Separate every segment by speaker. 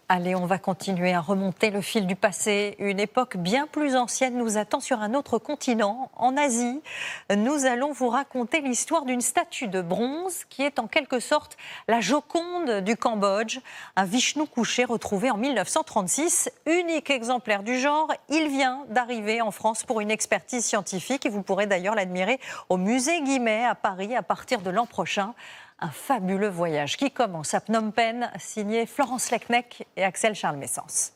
Speaker 1: Allez, on va continuer à remonter le fil du passé. Une époque bien plus ancienne nous attend sur un autre continent, en Asie. Nous allons vous raconter l'histoire d'une statue de bronze qui est en quelque sorte la Joconde du Cambodge. Un Vishnu couché retrouvé en 1936, unique exemplaire du genre. Il vient d'arriver en France pour une expertise scientifique et vous pourrez d'ailleurs l'admirer au musée Guimet à Paris à partir de l'an prochain. Un fabuleux voyage qui commence à Phnom Penh, signé Florence Lecnec et Axel Charles Messens.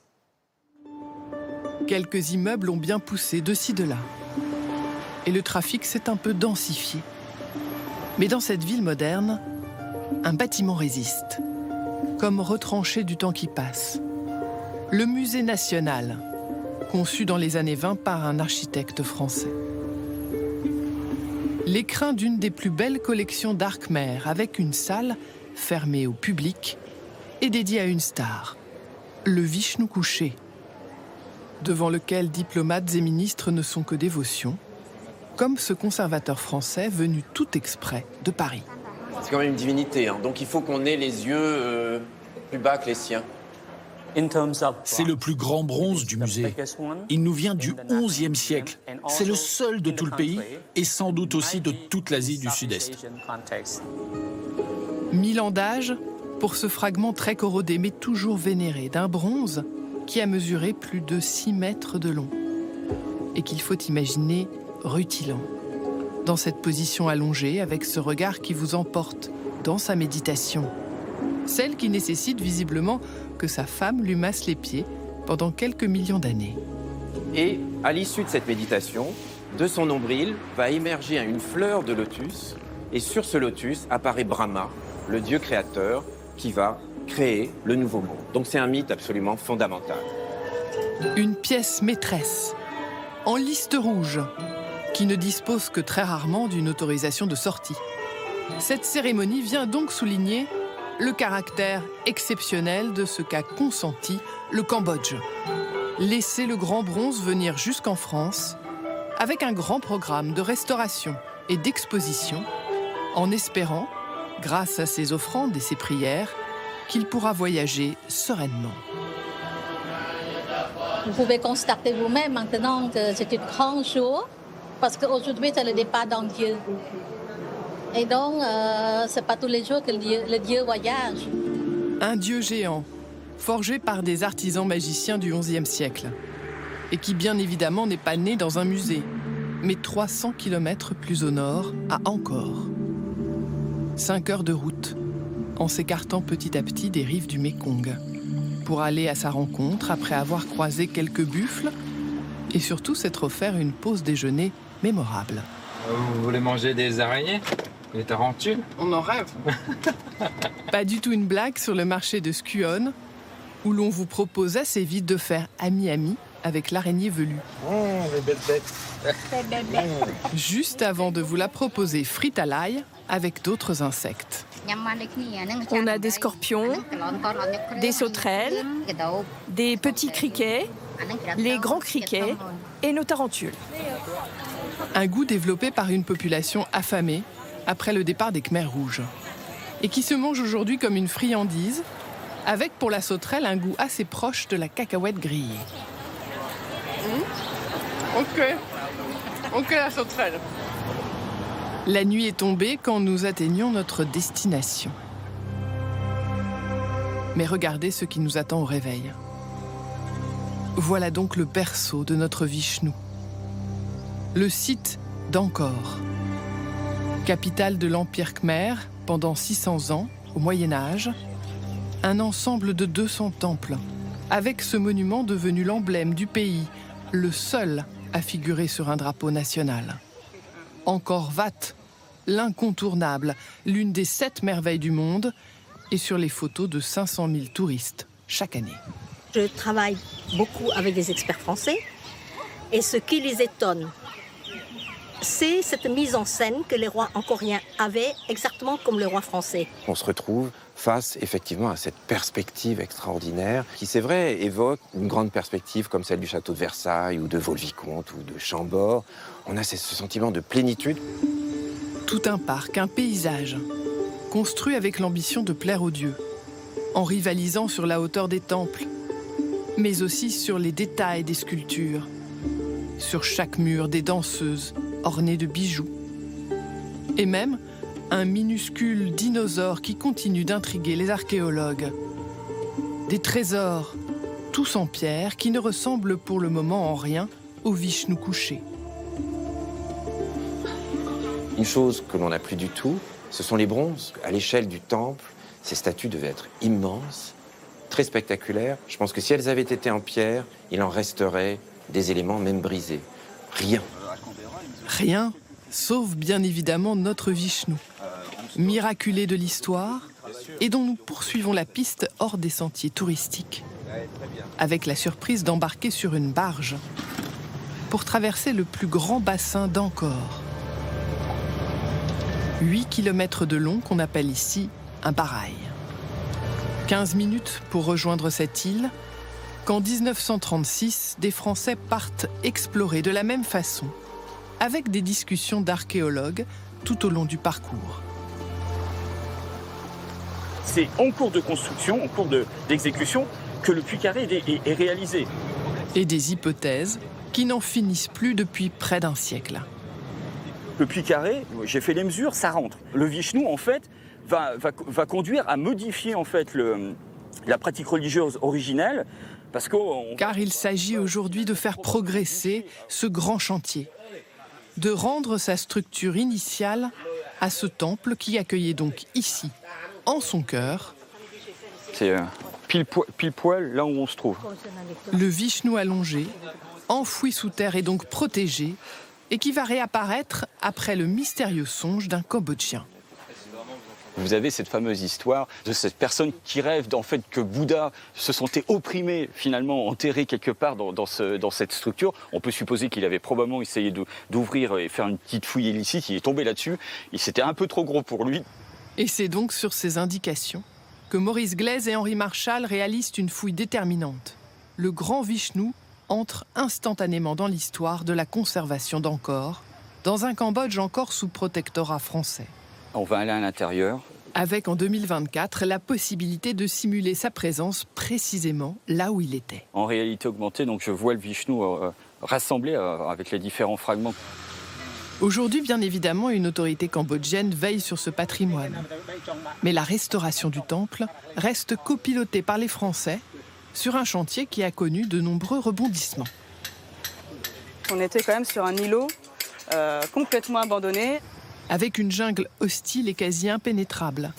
Speaker 2: Quelques immeubles ont bien poussé de ci de là. Et le trafic s'est un peu densifié. Mais dans cette ville moderne, un bâtiment résiste, comme retranché du temps qui passe. Le musée national, conçu dans les années 20 par un architecte français. L'écrin d'une des plus belles collections d'art khmer, avec une salle fermée au public et dédiée à une star, le Vishnu couché, devant lequel diplomates et ministres ne sont que dévotion, comme ce conservateur français venu tout exprès de Paris.
Speaker 3: C'est quand même une divinité, hein. Donc il faut qu'on ait les yeux plus bas que les siens.
Speaker 4: C'est le plus grand bronze du musée. Il nous vient du XIe siècle. C'est le seul de tout le pays et sans doute aussi de toute l'Asie du Sud-Est.
Speaker 2: 1000 ans d'âge pour ce fragment très corrodé mais toujours vénéré d'un bronze qui a mesuré plus de 6 mètres de long et qu'il faut imaginer rutilant, dans cette position allongée avec ce regard qui vous emporte dans sa méditation. Celle qui nécessite visiblement que sa femme lui masse les pieds pendant quelques millions d'années.
Speaker 3: Et à l'issue de cette méditation, de son nombril va émerger une fleur de lotus. Et sur ce lotus apparaît Brahma, le dieu créateur, qui va créer le nouveau monde. Donc c'est un mythe absolument fondamental.
Speaker 2: Une pièce maîtresse, en liste rouge, qui ne dispose que très rarement d'une autorisation de sortie. Cette cérémonie vient donc souligner le caractère exceptionnel de ce qu'a consenti le Cambodge. Laisser le grand bronze venir jusqu'en France, avec un grand programme de restauration et d'exposition, en espérant, grâce à ses offrandes et ses prières, qu'il pourra voyager sereinement.
Speaker 5: Vous pouvez constater vous-même maintenant que c'est un grand jour, parce qu'aujourd'hui c'est le départ d'un Dieu. Et donc, c'est pas tous les jours que le Dieu voyage.
Speaker 2: Un dieu géant, forgé par des artisans magiciens du XIe siècle, et qui bien évidemment n'est pas né dans un musée, mais 300 km plus au nord, à Angkor. 5 heures de route, en s'écartant petit à petit des rives du Mékong, pour aller à sa rencontre après avoir croisé quelques buffles, et surtout s'être offert une pause déjeuner mémorable.
Speaker 6: Vous voulez manger des araignées ? Des tarentules ?
Speaker 2: On en rêve. Pas du tout une blague sur le marché de Skuon, où l'on vous propose assez vite de faire ami-ami avec l'araignée velue.
Speaker 6: Les belles bêtes.
Speaker 2: Juste avant de vous la proposer frite à l'ail avec d'autres insectes.
Speaker 7: On a des scorpions, des sauterelles, des petits criquets, les grands criquets et nos tarentules.
Speaker 2: Un goût développé par une population affamée après le départ des Khmers rouges, et qui se mange aujourd'hui comme une friandise, avec pour la sauterelle un goût assez proche de la cacahuète grillée. Ok la sauterelle. La nuit est tombée quand nous atteignions notre destination. Mais regardez ce qui nous attend au réveil. Voilà donc le berceau de notre Vishnu. Le site d'Angkor, capitale de l'Empire Khmer pendant 600 ans, au Moyen-Âge, un ensemble de 200 temples, avec ce monument devenu l'emblème du pays, le seul à figurer sur un drapeau national. Angkor Wat, l'incontournable, l'une des 7 merveilles du monde, et sur les photos de 500 000 touristes chaque année.
Speaker 8: Je travaille beaucoup avec des experts français, et ce qui les étonne, c'est cette mise en scène que les rois angkoriens avaient, exactement comme le roi français.
Speaker 3: On se retrouve face effectivement à cette perspective extraordinaire qui, c'est vrai, évoque une grande perspective comme celle du château de Versailles ou de Vaux-le-Vicomte ou de Chambord. On a ce sentiment de plénitude.
Speaker 2: Tout un parc, un paysage, construit avec l'ambition de plaire aux dieux. en rivalisant sur la hauteur des temples, mais aussi sur les détails des sculptures. Sur chaque mur, des danseuses ornées de bijoux. Et même un minuscule dinosaure qui continue d'intriguer les archéologues. Des trésors, tous en pierre, qui ne ressemblent pour le moment en rien au Vishnu couché.
Speaker 3: Une chose que l'on n'a plus du tout, ce sont les bronzes. À l'échelle du temple, ces statues devaient être immenses, très spectaculaires. Je pense que si elles avaient été en pierre, il en resterait des éléments même brisés. Rien.
Speaker 2: Rien, sauf bien évidemment notre Vishnu, miraculé de l'histoire et dont nous poursuivons la piste hors des sentiers touristiques, avec la surprise d'embarquer sur une barge pour traverser le plus grand bassin d'Angkor. 8 km de long qu'on appelle ici un barail. 15 minutes pour rejoindre cette île, qu'en 1936, des Français partent explorer de la même façon, avec des discussions d'archéologues tout au long du parcours.
Speaker 9: C'est en cours de construction, en cours d'exécution, que le puits carré est réalisé.
Speaker 2: Et des hypothèses qui n'en finissent plus depuis près d'un siècle.
Speaker 9: Le puits carré, j'ai fait les mesures, ça rentre. Le Vishnu, en fait, va conduire à modifier en fait, la pratique religieuse originelle.
Speaker 2: Car il s'agit aujourd'hui de faire progresser ce grand chantier, de rendre sa structure initiale à ce temple qui accueillait donc ici, en son cœur,
Speaker 9: c'est pile poil là où on se trouve.
Speaker 2: Le Vishnu allongé, enfoui sous terre et donc protégé, et qui va réapparaître après le mystérieux songe d'un Cambodgien.
Speaker 9: Vous avez cette fameuse histoire de cette personne qui rêve en fait que Bouddha se sentait opprimé, finalement enterré quelque part dans cette structure. On peut supposer qu'il avait probablement essayé d'ouvrir et faire une petite fouille illicite. Il est tombé là-dessus. C'était un peu trop gros pour lui.
Speaker 2: Et c'est donc sur ces indications que Maurice Glaise et Henri Marchal réalisent une fouille déterminante. Le grand Vishnu entre instantanément dans l'histoire de la conservation d'Angkor, dans un Cambodge encore sous protectorat français.
Speaker 9: On va aller à l'intérieur.
Speaker 2: Avec en 2024 la possibilité de simuler sa présence précisément là où il était.
Speaker 9: En réalité augmentée, donc je vois le Vishnu rassemblé avec les différents fragments.
Speaker 2: Aujourd'hui, bien évidemment, une autorité cambodgienne veille sur ce patrimoine. Mais la restauration du temple reste copilotée par les Français sur un chantier qui a connu de nombreux rebondissements.
Speaker 10: On était quand même sur un îlot complètement abandonné.
Speaker 2: Avec une jungle hostile et quasi impénétrable,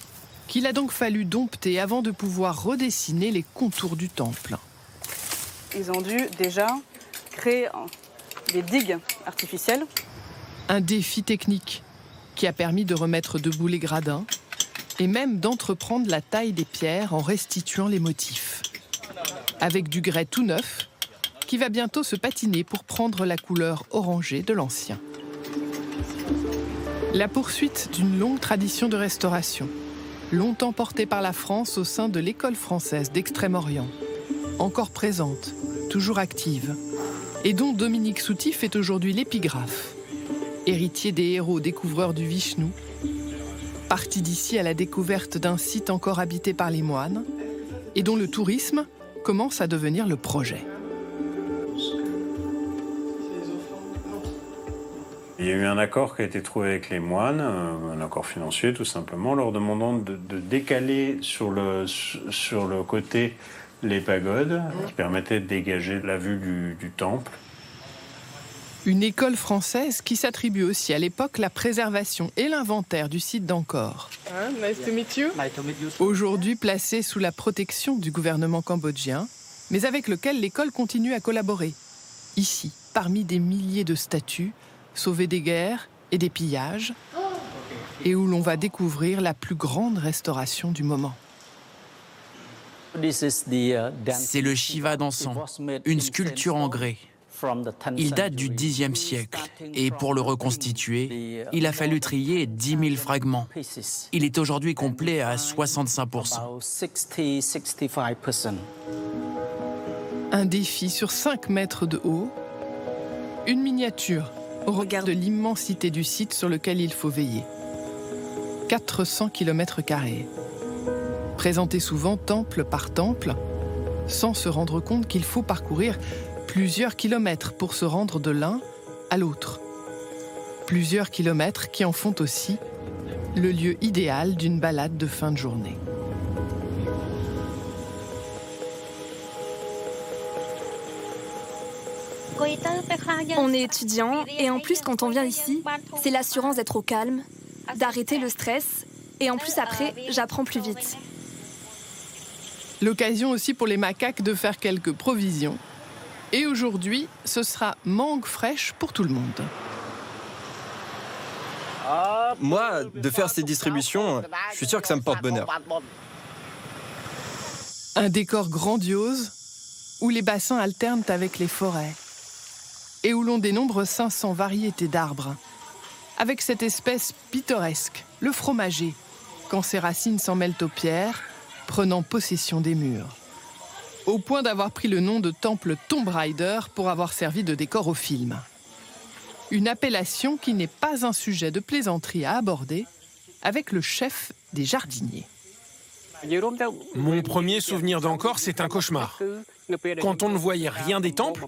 Speaker 2: qu'il a donc fallu dompter avant de pouvoir redessiner les contours du temple.
Speaker 10: Ils ont dû déjà créer des digues artificielles.
Speaker 2: Un défi technique qui a permis de remettre debout les gradins et même d'entreprendre la taille des pierres en restituant les motifs. Avec du grès tout neuf, qui va bientôt se patiner pour prendre la couleur orangée de l'ancien. La poursuite d'une longue tradition de restauration, longtemps portée par la France au sein de l'école française d'Extrême-Orient, encore présente, toujours active, et dont Dominique Soutif est aujourd'hui l'épigraphe, héritier des héros découvreurs du Vishnu, parti d'ici à la découverte d'un site encore habité par les moines, et dont le tourisme commence à devenir le projet.
Speaker 11: Il y a eu un accord qui a été trouvé avec les moines, un accord financier tout simplement, leur demandant de décaler sur le côté les pagodes, qui permettaient de dégager la vue du temple.
Speaker 2: Une école française qui s'attribue aussi à l'époque la préservation et l'inventaire du site d'Angkor.
Speaker 10: Nice to meet you.
Speaker 2: Aujourd'hui placée sous la protection du gouvernement cambodgien, mais avec lequel l'école continue à collaborer. Ici, parmi des milliers de statues, sauvées des guerres et des pillages, et où l'on va découvrir la plus grande restauration du moment.
Speaker 12: C'est le Shiva dansant, une sculpture en grès. Il date du Xe siècle et pour le reconstituer, il a fallu trier 10 000 fragments. Il est aujourd'hui complet à 65%.
Speaker 2: Un défi sur 5 mètres de haut, une miniature au regard de l'immensité du site sur lequel il faut veiller. 400 km². présenté souvent temple par temple, sans se rendre compte qu'il faut parcourir plusieurs kilomètres pour se rendre de l'un à l'autre. Plusieurs kilomètres qui en font aussi le lieu idéal d'une balade de fin de journée.
Speaker 7: On est étudiant et en plus quand on vient ici, c'est l'assurance d'être au calme, d'arrêter le stress et en plus après, j'apprends plus vite.
Speaker 2: L'occasion aussi pour les macaques de faire quelques provisions. Et aujourd'hui, ce sera mangue fraîche pour tout le monde.
Speaker 13: Moi, de faire ces distributions, je suis sûr que ça me porte bonheur.
Speaker 2: Un décor grandiose où les bassins alternent avec les forêts et où l'on dénombre 500 variétés d'arbres. Avec cette espèce pittoresque, le fromager, quand ses racines s'en mêlent aux pierres, prenant possession des murs. Au point d'avoir pris le nom de temple Tomb Raider pour avoir servi de décor au film. Une appellation qui n'est pas un sujet de plaisanterie à aborder avec le chef des jardiniers.
Speaker 14: Mon premier souvenir d'Angkor, c'est un cauchemar. Quand on ne voyait rien des temples,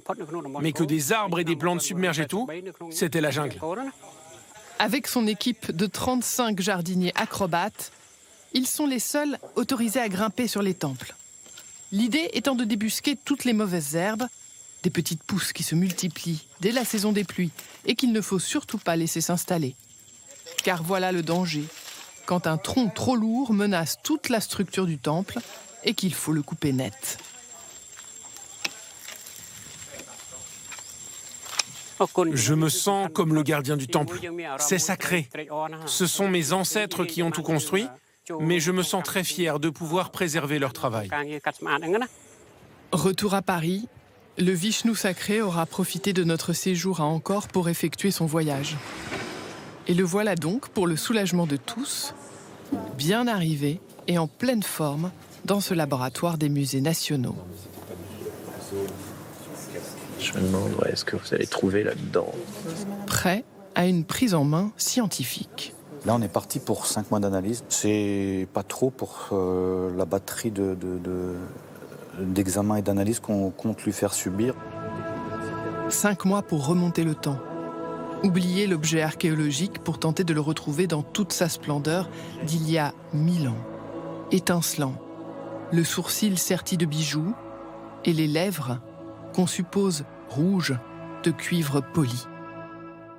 Speaker 14: mais que des arbres et des plantes submergeaient tout, c'était la jungle.
Speaker 2: Avec son équipe de 35 jardiniers acrobates, ils sont les seuls autorisés à grimper sur les temples. L'idée étant de débusquer toutes les mauvaises herbes, des petites pousses qui se multiplient dès la saison des pluies et qu'il ne faut surtout pas laisser s'installer. Car voilà le danger, quand un tronc trop lourd menace toute la structure du temple et qu'il faut le couper net.
Speaker 14: Je me sens comme le gardien du temple. C'est sacré. Ce sont mes ancêtres qui ont tout construit, mais je me sens très fier de pouvoir préserver leur travail.
Speaker 2: Retour à Paris, le Vishnu sacré aura profité de notre séjour à Angkor pour effectuer son voyage. Et le voilà donc, pour le soulagement de tous, bien arrivé et en pleine forme dans ce laboratoire des musées nationaux.
Speaker 15: Je me demande, est-ce que vous allez trouver là-dedans?
Speaker 2: Prêt à une prise en main scientifique.
Speaker 16: Là, on est parti pour 5 mois d'analyse. C'est pas trop pour la batterie d'examens et d'analyses qu'on compte lui faire subir.
Speaker 2: 5 mois pour remonter le temps. Oublier l'objet archéologique pour tenter de le retrouver dans toute sa splendeur d'il y a 1000 ans. Étincelant, le sourcil serti de bijoux et les lèvres qu'on suppose rouges de cuivre poli.